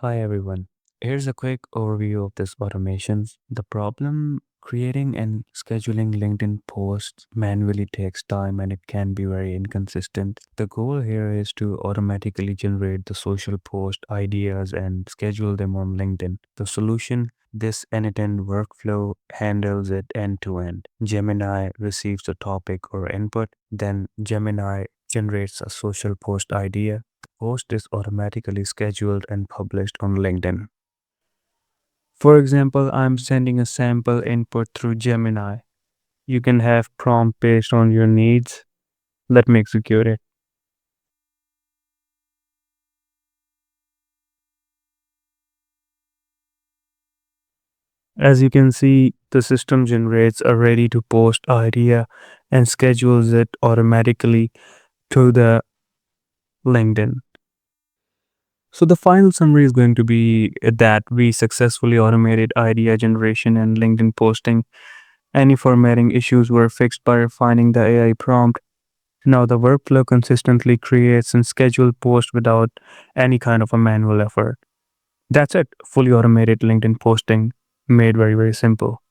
Hi everyone. Here's a quick overview of this automations. The problem creating and scheduling LinkedIn posts manually takes time and it can be very inconsistent. The goal here is to automatically generate the social post ideas and schedule them on LinkedIn. The solution this n8n workflow handles it end to end. Gemini receives a topic or input, then Gemini generates a social post idea. Post is automatically scheduled and published on LinkedIn. For example, I'm sending a sample input through Gemini. You can have prompt based on your needs. Let me execute it. As you can see, the system generates a ready to post idea and schedules it automatically to the LinkedIn. So the final summary is going to be that we successfully automated idea generation and LinkedIn posting. Any formatting issues were fixed by refining the AI prompt. Now the workflow consistently creates and schedules posts without any kind of a manual effort. That's it. Fully automated LinkedIn posting made very, very simple.